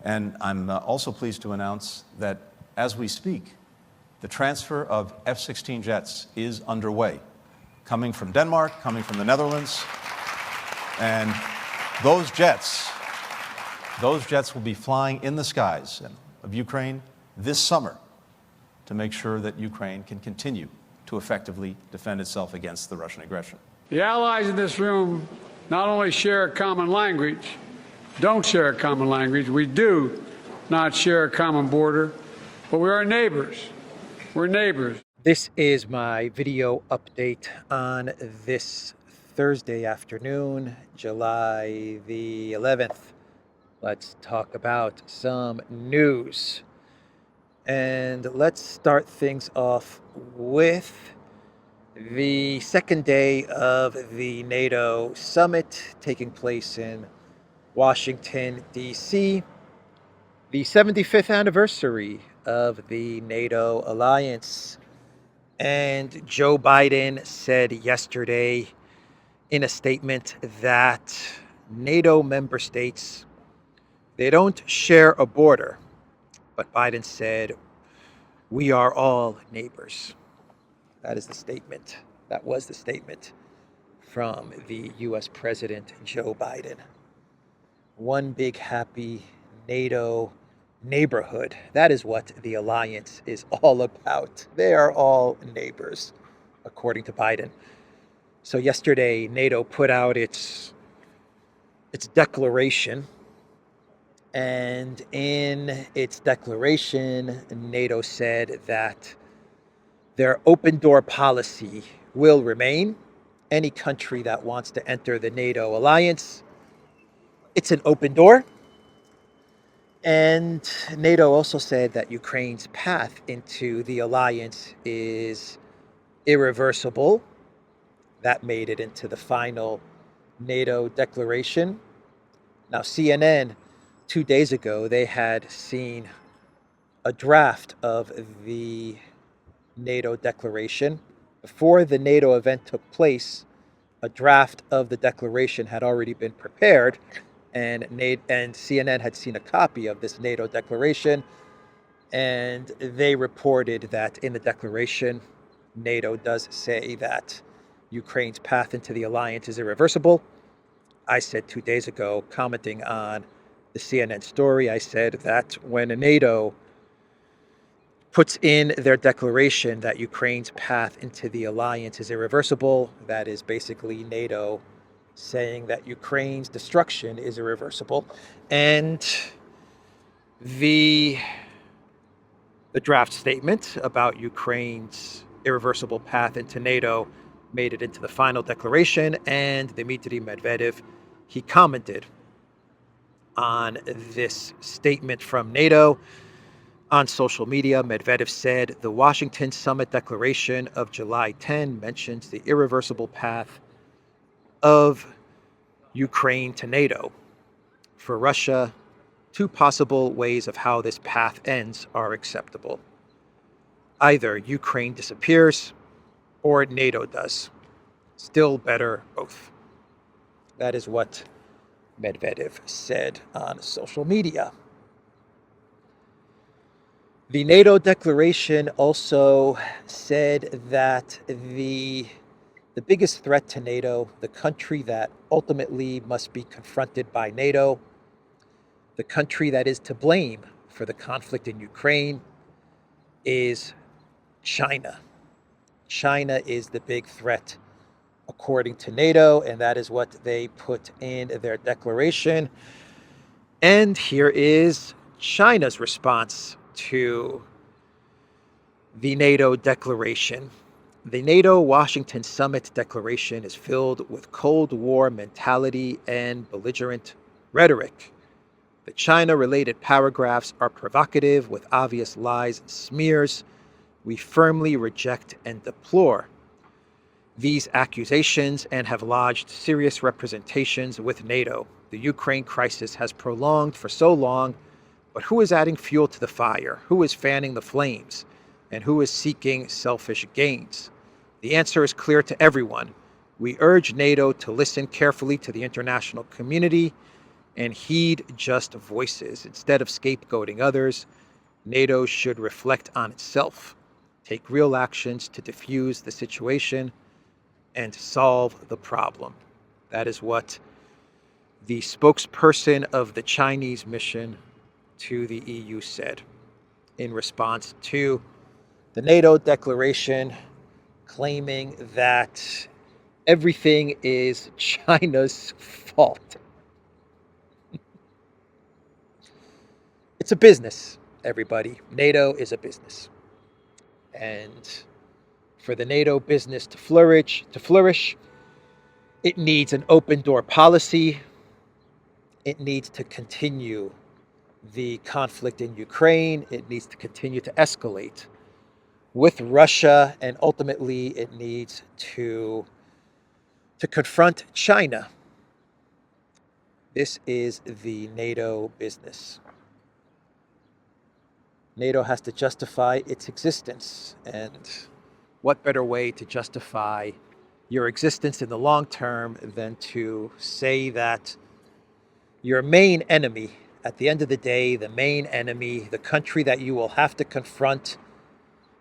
And I'm also pleased to announce that as we speak, the transfer of F-16 jets is underway, coming from Denmark, coming from the Netherlands. And those jets will be flying in the skies of Ukraine this summer to make sure that Ukraine can continue to effectively defend itself against the Russian aggression. The allies in this room not only share a common language, don't share a common language, we do not share a common border, but we are neighbors. We're neighbors. This is my video update on this Thursday afternoon, July the 11th. Let's talk about some news. And let's start things off with the second day of the NATO summit taking place in Washington, D.C., the 75th anniversary of the NATO alliance. And Joe Biden said yesterday in a statement that NATO member states, they don't share a border, but Biden said, we are all neighbors. That is the statement. That was the statement from the U.S. President Joe Biden. One big happy NATO neighborhood. That is what the alliance is all about. They are all neighbors, according to Biden. So yesterday, NATO put out its declaration. And in its declaration, NATO said that their open door policy will remain. Any country that wants to enter the NATO alliance, it's an open door. And NATO also said that Ukraine's path into the alliance is irreversible. That made it into the final NATO declaration. Now, CNN, 2 days ago, they had seen a draft of the NATO declaration. Before the NATO event took place, a draft of the declaration had already been prepared, and CNN had seen a copy of this NATO declaration, and they reported that in the declaration, NATO does say that Ukraine's path into the alliance is irreversible. I said 2 days ago, commenting on the CNN story, I said that when NATO puts in their declaration that Ukraine's path into the alliance is irreversible, that is basically NATO saying that Ukraine's destruction is irreversible. And the draft statement about Ukraine's irreversible path into NATO made it into the final declaration, and Dmitry Medvedev, he commented on this statement from NATO on social media. Medvedev said, the Washington Summit Declaration of July 10 mentions the irreversible path of Ukraine to NATO. For Russia, two possible ways of how this path ends are acceptable. Either Ukraine disappears or NATO does. Still better both. That is what Medvedev said on social media. The NATO declaration also said that the biggest threat to NATO, the country that ultimately must be confronted by NATO, the country that is to blame for the conflict in Ukraine, is China. China is the big threat, according to NATO, and that is what they put in their declaration. And here is China's response to the NATO declaration. The NATO Washington Summit Declaration is filled with Cold War mentality and belligerent rhetoric. The China-related paragraphs are provocative with obvious lies and smears. We firmly reject and deplore these accusations and have lodged serious representations with NATO. The Ukraine crisis has prolonged for so long, but who is adding fuel to the fire? Who is fanning the flames? And who is seeking selfish gains? The answer is clear to everyone. We urge NATO to listen carefully to the international community and heed just voices. Instead of scapegoating others, NATO should reflect on itself, take real actions to diffuse the situation and solve the problem. That is what the spokesperson of the Chinese mission to the EU said in response to the NATO declaration claiming that everything is China's fault. It's a business, everybody. NATO is a business. And for the NATO business to flourish, it needs an open door policy. It needs to continue the conflict in Ukraine. It needs to continue to escalate with Russia, and ultimately it needs to confront China. This is the NATO business. NATO has to justify its existence, and what better way to justify your existence in the long term than to say that your main enemy, at the end of the day, the main enemy, the country that you will have to confront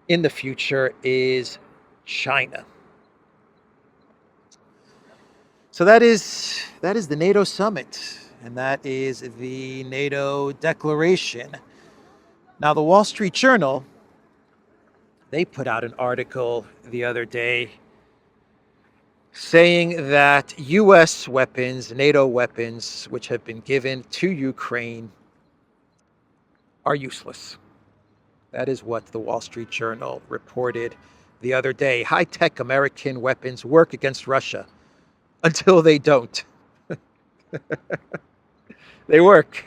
in the future is China. So that is the NATO summit, and that is the NATO declaration. Now, the Wall Street Journal, they put out an article the other day saying that U.S. weapons, NATO weapons, which have been given to Ukraine, are useless. That is what the Wall Street Journal reported the other day. High-tech American weapons work against Russia until they don't. They work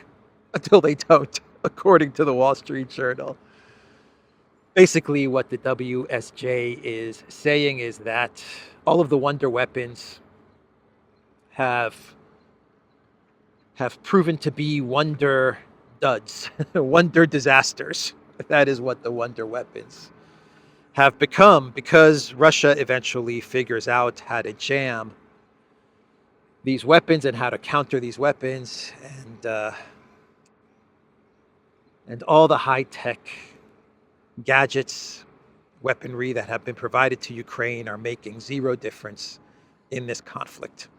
until they don't, according to the Wall Street Journal. Basically, what the WSJ is saying is that all of the wonder weapons have proven to be wonder duds, wonder disasters. That is what the wonder weapons have become, because Russia eventually figures out how to jam these weapons and how to counter these weapons, and all the high-tech gadgets, weaponry that have been provided to Ukraine are making zero difference in this conflict.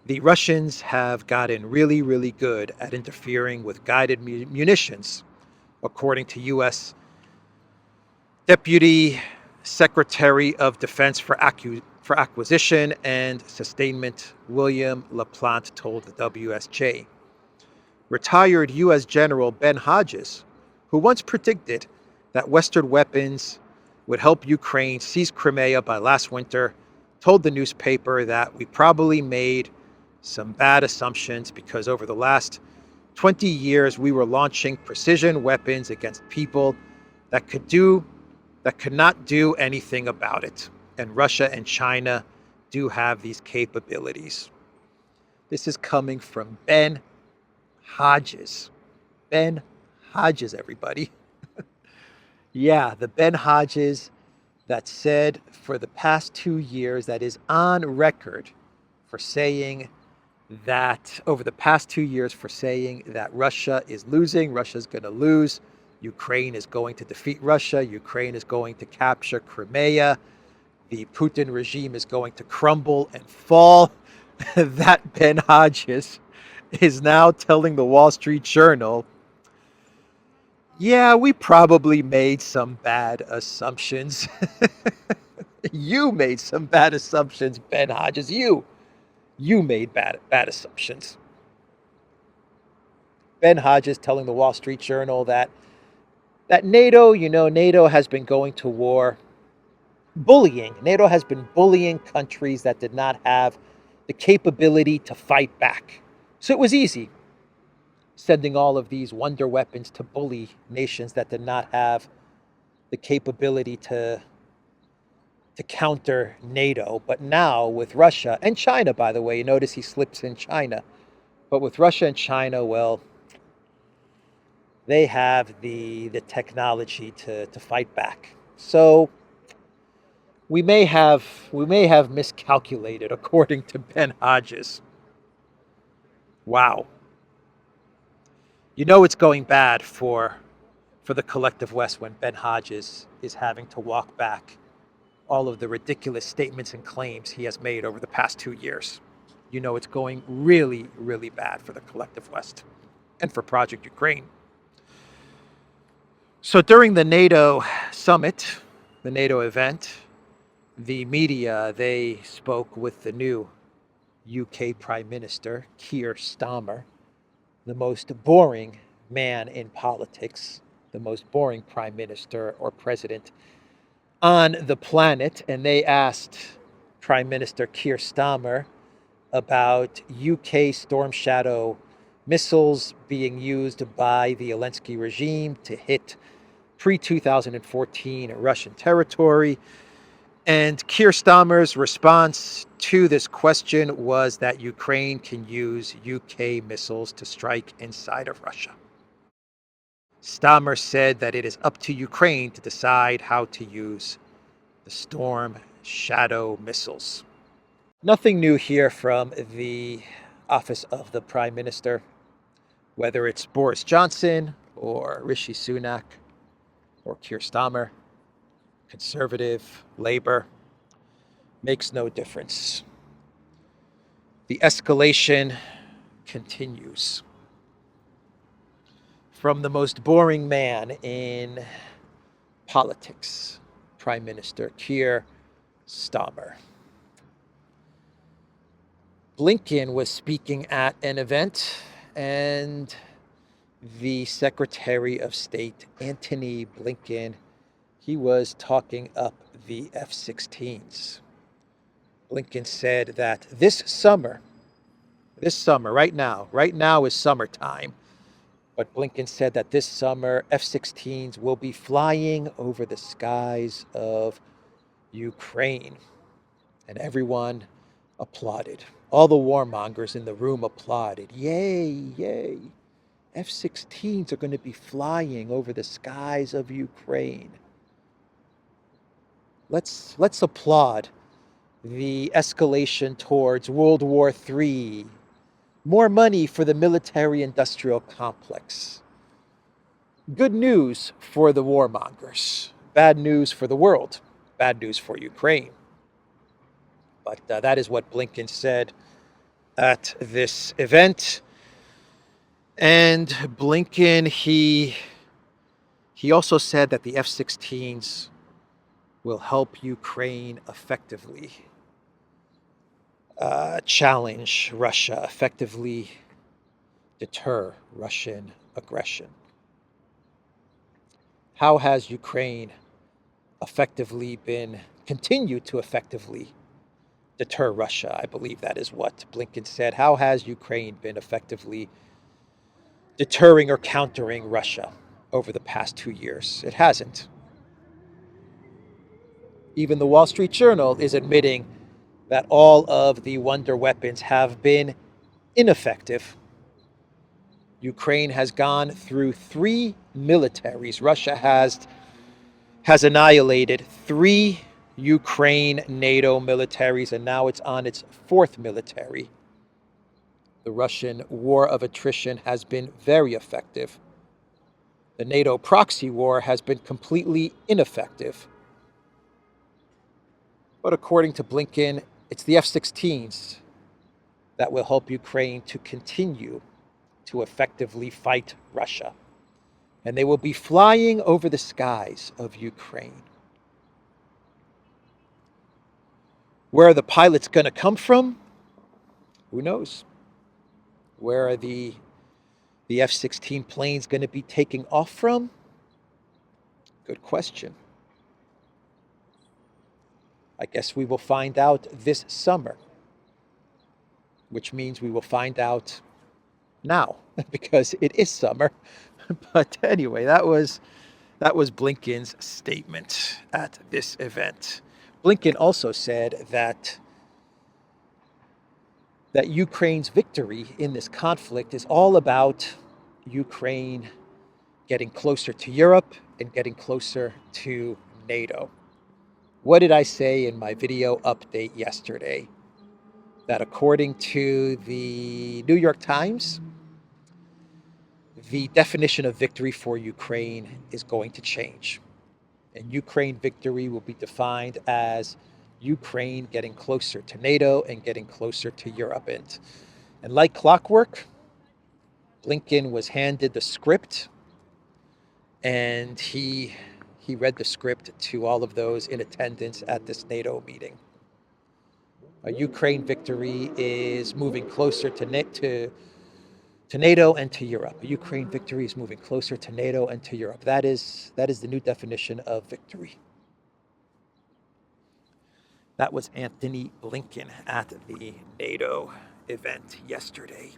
The Russians have gotten really, really good at interfering with guided munitions, according to U.S. Deputy Secretary of Defense for Acquisition and Sustainment William LaPlante told the WSJ. Retired U.S. General Ben Hodges, who once predicted that Western weapons would help Ukraine seize Crimea by last winter, told the newspaper that we probably made some bad assumptions because over the last 20 years we were launching precision weapons against people that could not do anything about it. And Russia and China do have these capabilities. This is coming from Ben Hodges. Ben Hodges, everybody. Yeah, the Ben Hodges that said for the past 2 years, that is on record for saying that, over the past 2 years, for saying that Russia is losing, Russia's going to lose, Ukraine is going to defeat Russia, Ukraine is going to capture Crimea, the Putin regime is going to crumble and fall. That Ben Hodges is now telling the Wall Street Journal, yeah, we probably made some bad assumptions. You made some bad assumptions, Ben Hodges. You made bad assumptions. Ben Hodges telling the Wall Street Journal that NATO, NATO has been going to war, bullying. NATO has been bullying countries that did not have the capability to fight back. So it was easy sending all of these wonder weapons to bully nations that did not have the capability to counter NATO. But now with Russia and China, by the way, you notice he slips in China. But with Russia and China, well, they have the technology to fight back. So we may have miscalculated, according to Ben Hodges. Wow. You know it's going bad for the collective West when Ben Hodges is having to walk back all of the ridiculous statements and claims he has made over the past 2 years. You know it's going really, really bad for the collective West and for Project Ukraine. So during the NATO summit, the NATO event, the media, they spoke with the new UK Prime Minister, Keir Starmer, the most boring man in politics, the most boring prime minister or president on the planet. And they asked Prime Minister Keir Starmer about UK Storm Shadow missiles being used by the Alinsky regime to hit pre-2014 Russian territory. And Keir Starmer's response to this question was that Ukraine can use UK missiles to strike inside of Russia. Starmer said that it is up to Ukraine to decide how to use the Storm Shadow missiles. Nothing new here from the office of the Prime Minister, whether it's Boris Johnson or Rishi Sunak or Keir Starmer, Conservative, Labour, makes no difference. The escalation continues. From the most boring man in politics, Prime Minister Keir Starmer. Blinken was speaking at an event, and the Secretary of State, Antony Blinken, he was talking up the F-16s. Blinken said that this summer, right now is summertime, but Blinken said that this summer, F-16s will be flying over the skies of Ukraine. And everyone applauded. All the warmongers in the room applauded. Yay, yay. F-16s are going to be flying over the skies of Ukraine. Let's applaud the escalation towards World War III. More money for the military-industrial complex. Good news for the warmongers. Bad news for the world. Bad news for Ukraine. But that is what Blinken said at this event. And Blinken, he also said that the F-16s will help Ukraine effectively challenge Russia, effectively deter Russian aggression. How has Ukraine continued to effectively deter Russia? I believe that is what Blinken said. How has Ukraine been effectively deterring or countering Russia over the past 2 years? It hasn't. Even the Wall Street Journal is admitting that all of the wonder weapons have been ineffective. Ukraine has gone through 3 militaries. Russia has annihilated 3 Ukraine NATO militaries, and now it's on its 4th military. The Russian war of attrition has been very effective. The NATO proxy war has been completely ineffective. But according to Blinken, it's the F-16s that will help Ukraine to continue to effectively fight Russia. And they will be flying over the skies of Ukraine. Where are the pilots going to come from? Who knows? Where are the F-16 planes going to be taking off from? Good question. I guess we will find out this summer, which means we will find out now because it is summer. But anyway, that was Blinken's statement at this event. Blinken also said that Ukraine's victory in this conflict is all about Ukraine getting closer to Europe and getting closer to NATO. What did I say in my video update yesterday? That according to the New York Times, the definition of victory for Ukraine is going to change. And Ukraine victory will be defined as Ukraine getting closer to NATO and getting closer to Europe. And like clockwork, Blinken was handed the script, and he read the script to all of those in attendance at this NATO meeting. A Ukraine victory is moving closer to NATO and to Europe. A Ukraine victory is moving closer to NATO and to Europe. That is the new definition of victory. That was Antony Blinken at the NATO event yesterday.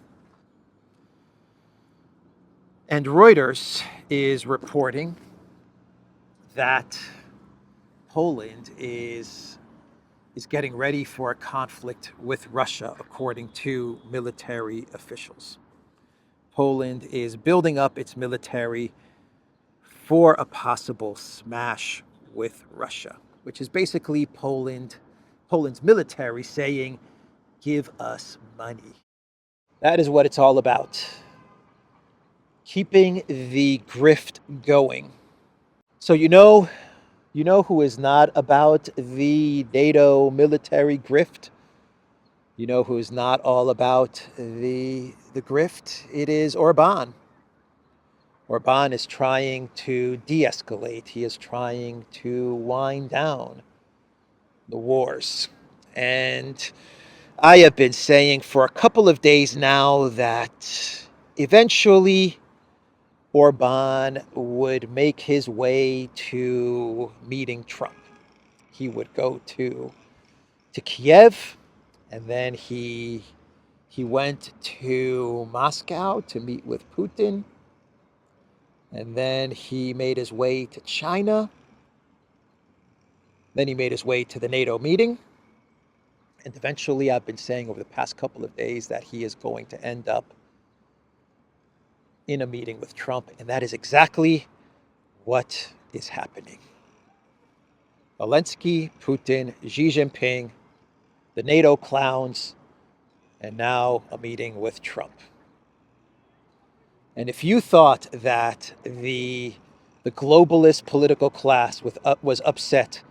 And Reuters is reporting that Poland is getting ready for a conflict with Russia, according to military officials. Poland is building up its military for a possible smash with Russia, which is basically Poland's military saying, give us money. That is what it's all about. Keeping the grift going. So you know who is not about the NATO military grift? You know who is not all about the grift? It is Orban. Orban is trying to de-escalate. He is trying to wind down the wars. And I have been saying for a couple of days now that eventually Orban would make his way to meeting Trump. He would go to Kiev, and then he went to Moscow to meet with Putin, and then he made his way to China. Then he made his way to the NATO meeting. And eventually, I've been saying over the past couple of days that he is going to end up in a meeting with Trump. And that is exactly what is happening. Alinsky, Putin, Xi Jinping, the NATO clowns, and now a meeting with Trump. And if you thought that the globalist political class was upset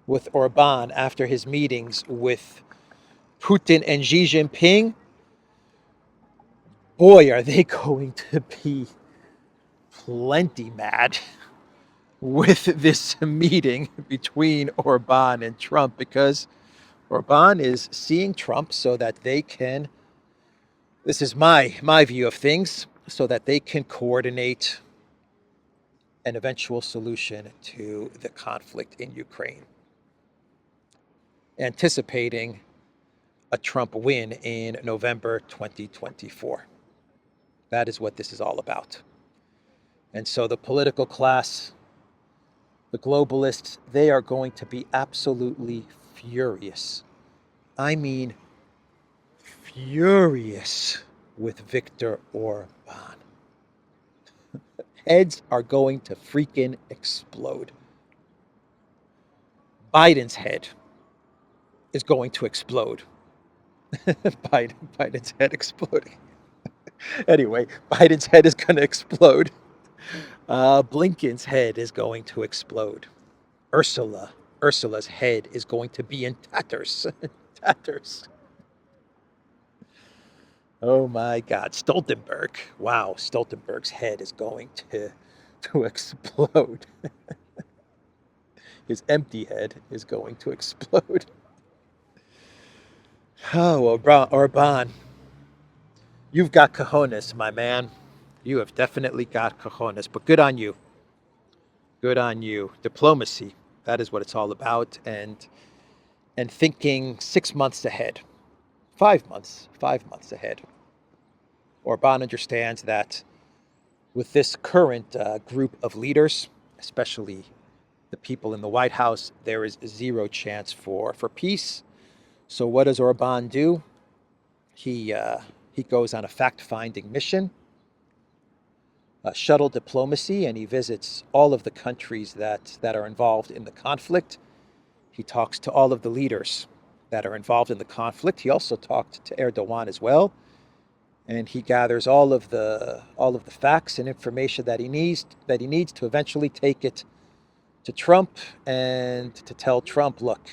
with Orban after his meetings with Putin and Xi Jinping, boy, are they going to be plenty mad with this meeting between Orban and Trump, because Orban is seeing Trump so that they can, this is my view of things, so that they can coordinate an eventual solution to the conflict in Ukraine, anticipating a Trump win in November 2024. That is what this is all about. And so the political class, the globalists, they are going to be absolutely furious. I mean, furious with Viktor Orban. Heads are going to freaking explode. Biden's head is going to explode. Biden's head exploding. Anyway, Biden's head is going to explode. Blinken's head is going to explode. Ursula's head is going to be in tatters. Tatters. Oh my God. Stoltenberg. Wow, Stoltenberg's head is going to explode. His empty head is going to explode. Oh, Orban. You've got cojones, my man. You have definitely got cojones, but good on you. Good on you. Diplomacy, that is what it's all about. And thinking 6 months ahead, 5 months ahead. Orban understands that with this current group of leaders, especially the people in the White House, there is zero chance for peace. So what does Orban do? He goes on a fact-finding mission, shuttle diplomacy, and he visits all of the countries that are involved in the conflict. He talks to all of the leaders that are involved in the conflict. He also talked to Erdogan as well. and he gathers all of the facts and information that he needs to eventually take it to Trump and to tell Trump, look,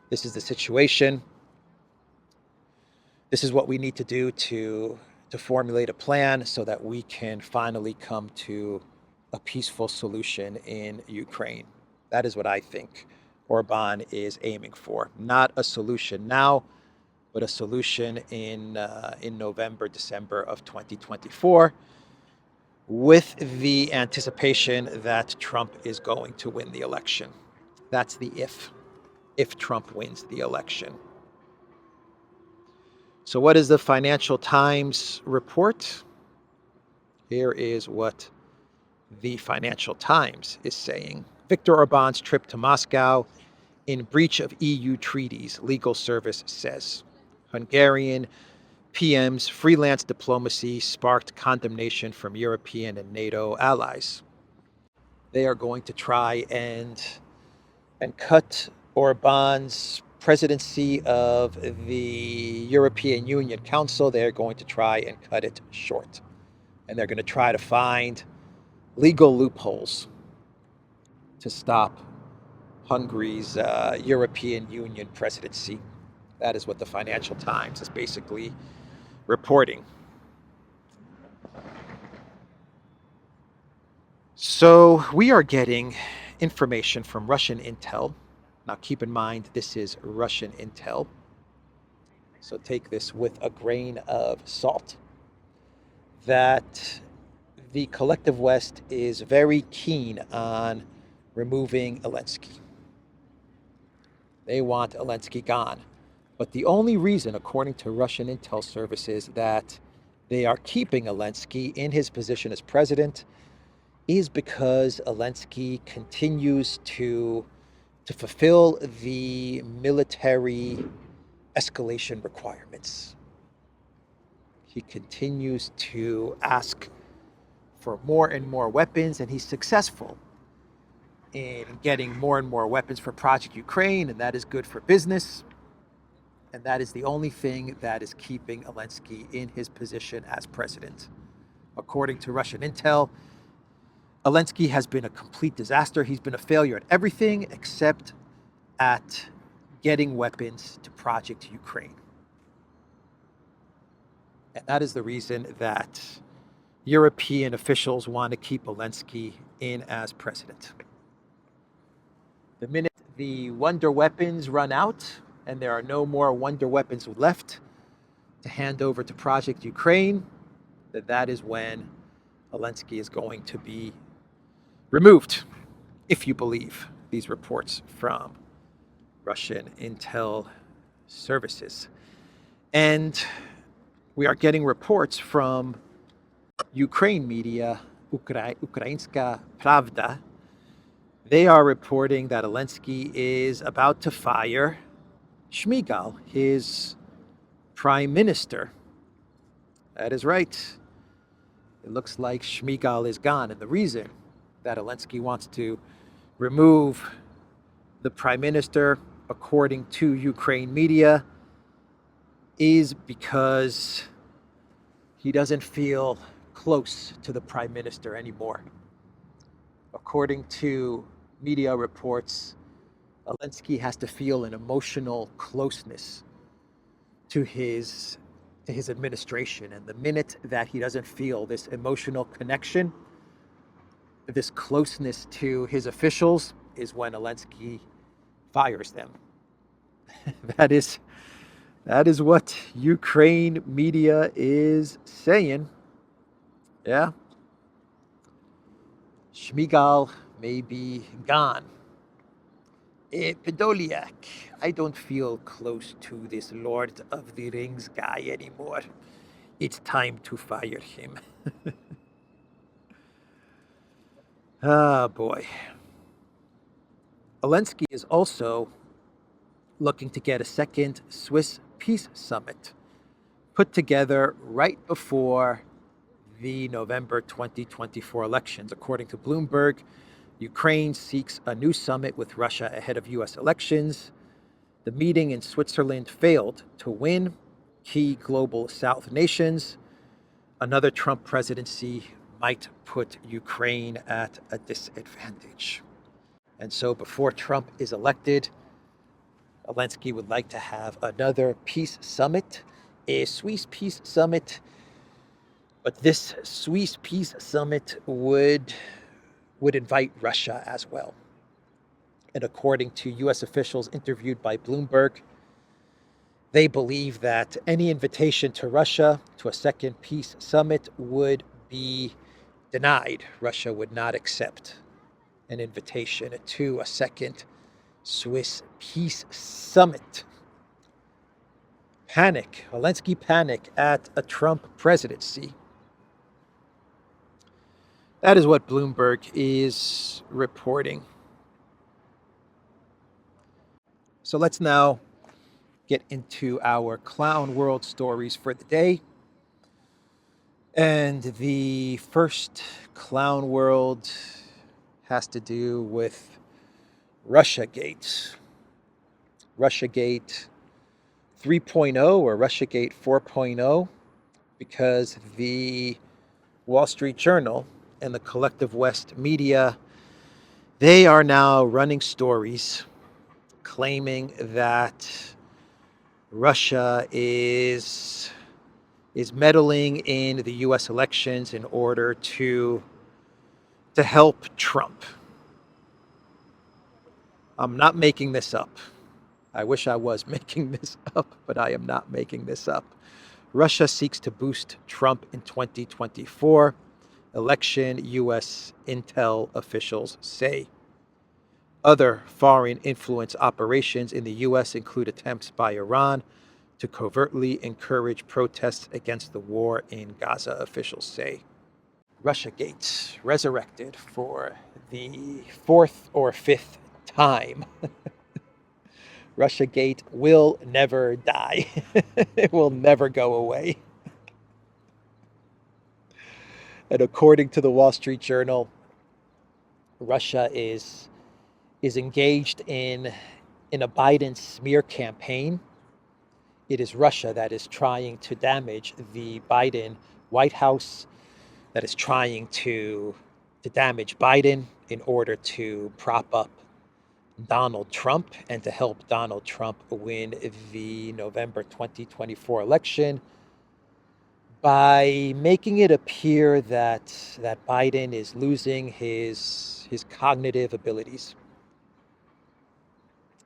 this is the situation. This is what we need to do to formulate a plan so that we can finally come to a peaceful solution in Ukraine. That is what I think Orban is aiming for. Not a solution now, but a solution in November, December of 2024, with the anticipation that Trump is going to win the election. That's the if Trump wins the election. So what does the Financial Times report? Here is what the Financial Times is saying. Viktor Orban's trip to Moscow in breach of EU treaties, legal service says. Hungarian PM's freelance diplomacy sparked condemnation from European and NATO allies. They are going to try and cut Orban's presidency of the European Union Council. They're going to try and cut it short. And they're going to try to find legal loopholes to stop Hungary's European Union presidency. That is what the Financial Times is basically reporting. So we are getting information from Russian intel. Now keep in mind, this is Russian intel. So take this with a grain of salt. That the collective West is very keen on removing Alinsky. They want Alinsky gone. But the only reason, according to Russian intel services, that they are keeping Alinsky in his position as president is because Alinsky continues to fulfill the military escalation requirements. He continues to ask for more and more weapons, and he's successful in getting more and more weapons for Project Ukraine, and that is good for business. And that is the only thing that is keeping Alinsky in his position as president. According to Russian intel, Alinsky has been a complete disaster. He's been a failure at everything except at getting weapons to Project Ukraine. And that is the reason that European officials want to keep Alinsky in as president. The minute the wonder weapons run out and there are no more wonder weapons left to hand over to Project Ukraine, that is when Alinsky is going to be removed, if you believe these reports from Russian intel services. And we are getting reports from Ukraine media, Ukrainska Pravda. They are reporting that Alinsky is about to fire Shmyhal, his prime minister. That is right. It looks like Shmyhal is gone. And the reason that Alinsky wants to remove the prime minister, according to Ukraine media, is because he doesn't feel close to the prime minister anymore. According to media reports, Alinsky has to feel an emotional closeness to his administration. And the minute that he doesn't feel this emotional connection, this closeness to his officials, is when Alinsky fires them. That is what Ukraine media is saying. Yeah. Shmyhal may be gone. Podolyak, I don't feel close to this Lord of the Rings guy anymore. It's time to fire him. Ah, boy. Alinsky is also looking to get a second Swiss peace summit put together right before the November 2024 elections. According to Bloomberg, Ukraine seeks a new summit with Russia ahead of U.S. elections. The meeting in Switzerland failed to win key global South nations another Trump presidency might put Ukraine at a disadvantage. And so before Trump is elected, Alinsky would like to have another peace summit, a Swiss peace summit. But this Swiss peace summit would invite Russia as well. And according to U.S. officials interviewed by Bloomberg, they believe that any invitation to Russia to a second peace summit would be denied. Russia would not accept an invitation to a second Swiss peace summit. Panic, Alinsky panic at a Trump presidency. That is what Bloomberg is reporting. So let's now get into our clown world stories for the day. And the first clown world has to do with Russiagate. Russiagate 3.0 or Russiagate 4.0, because the Wall Street Journal and the Collective West media, they are now running stories claiming that Russia is meddling in the U.S. elections in order to help Trump. I'm not making this up. I wish I was making this up, but I am not making this up. Russia seeks to boost Trump in 2024 election, U.S. intel officials say. Other foreign influence operations in the U.S. include attempts by Iran to covertly encourage protests against the war in Gaza, officials say. Russiagate resurrected for the fourth or fifth time. Russiagate will never die. It will never go away. And according to the Wall Street Journal, Russia is engaged in a Biden smear campaign. It is Russia that is trying to damage the Biden White House, that is trying to damage Biden in order to prop up Donald Trump and to help Donald Trump win the November 2024 election by making it appear that Biden is losing his cognitive abilities.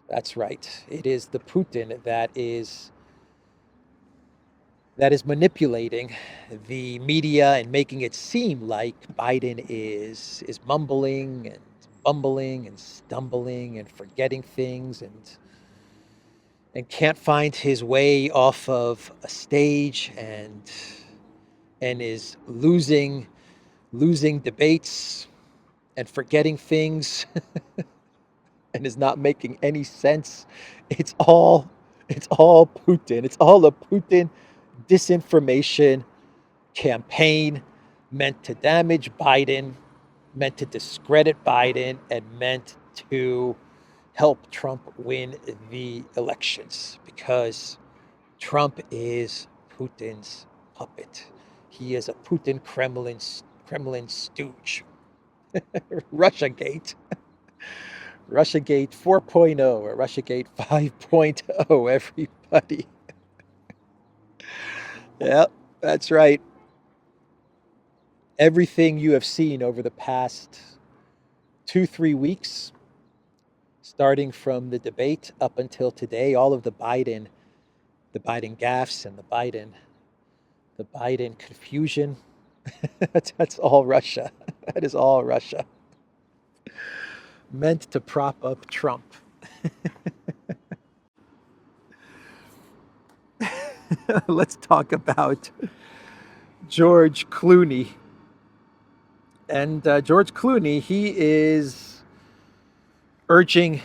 That's right. It is the Putin that is manipulating the media and making it seem like Biden is mumbling and bumbling and stumbling and forgetting things and can't find his way off of a stage and is losing debates and forgetting things and is not making any sense. It's all Putin. It's all a Putin disinformation campaign meant to damage Biden, meant to discredit Biden, and meant to help Trump win the elections, because Trump is Putin's puppet. He is a Putin Kremlin stooge. Russiagate. Russiagate 4.0 or Russiagate 5.0, everybody. Yep, that's right. Everything you have seen over the past 2-3 weeks, starting from the debate up until today, all of the Biden gaffes and the Biden confusion, that's all Russia. That is all Russia. Meant to prop up Trump. Let's talk about George Clooney. And George Clooney, he is urging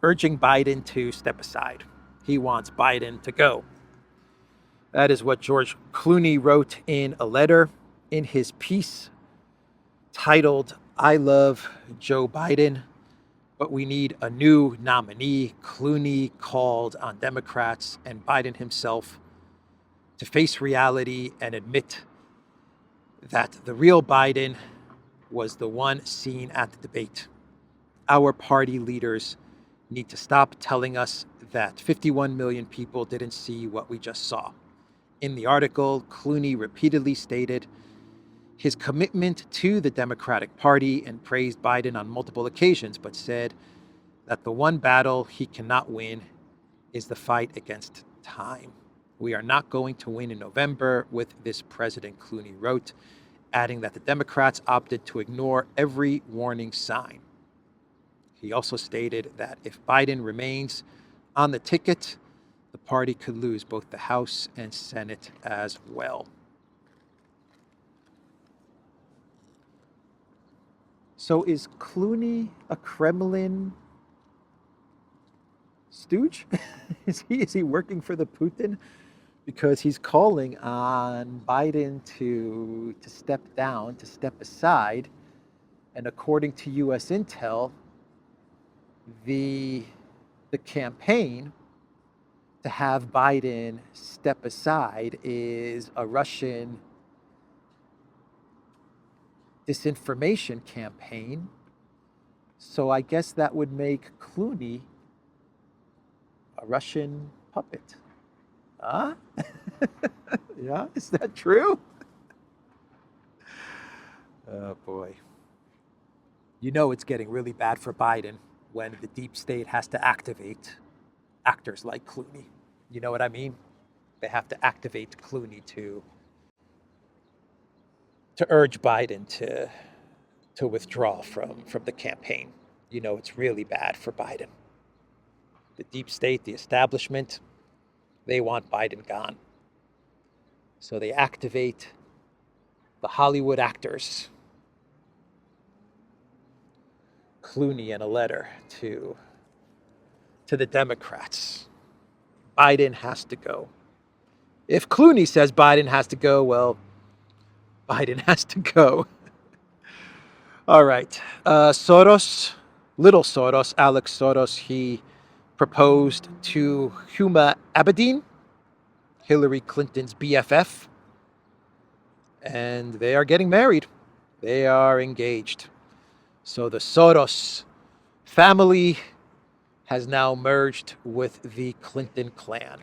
Biden to step aside. He wants Biden to go. That is what George Clooney wrote in a letter in his piece titled, "I love Joe Biden, but we need a new nominee." Clooney called on Democrats and Biden himself to face reality and admit that the real Biden was the one seen at the debate. Our party leaders need to stop telling us that 51 million people didn't see what we just saw. In the article, Clooney repeatedly stated his commitment to the Democratic Party and praised Biden on multiple occasions, but said that the one battle he cannot win is the fight against time. We are not going to win in November with this president, Clooney wrote, adding that the Democrats opted to ignore every warning sign. He also stated that if Biden remains on the ticket, the party could lose both the House and Senate as well. So is Clooney a Kremlin stooge? Is he working for the Putin? Because he's calling on Biden to step down, to step aside. And according to U.S. intel, the campaign to have Biden step aside is a Russian disinformation campaign. So I guess that would make Clooney a Russian puppet. Huh? Yeah, is that true? Oh boy. You know it's getting really bad for Biden when the deep state has to activate actors like Clooney. You know what I mean? They have to activate Clooney to urge Biden to withdraw from the campaign. You know it's really bad for Biden. The deep state, the establishment, they want Biden gone. So they activate the Hollywood actors. Clooney in a letter to the Democrats. Biden has to go. If Clooney says Biden has to go, well, Biden has to go. All right. Soros, little Soros, Alex Soros, he proposed to Huma Abedin, Hillary Clinton's BFF, and they are getting married. They are engaged. So the Soros family has now merged with the Clinton clan.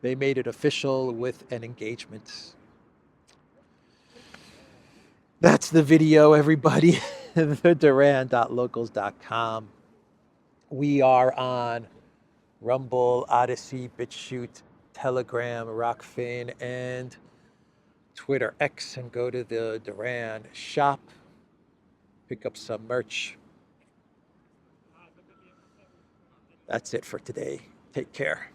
They made it official with an engagement. That's the video, everybody. The Duran.locals.com. We are on Rumble, Odyssey, BitChute, Telegram, Rockfin, and Twitter X, and go to the Duran shop. Pick up some merch. That's it for today. Take care.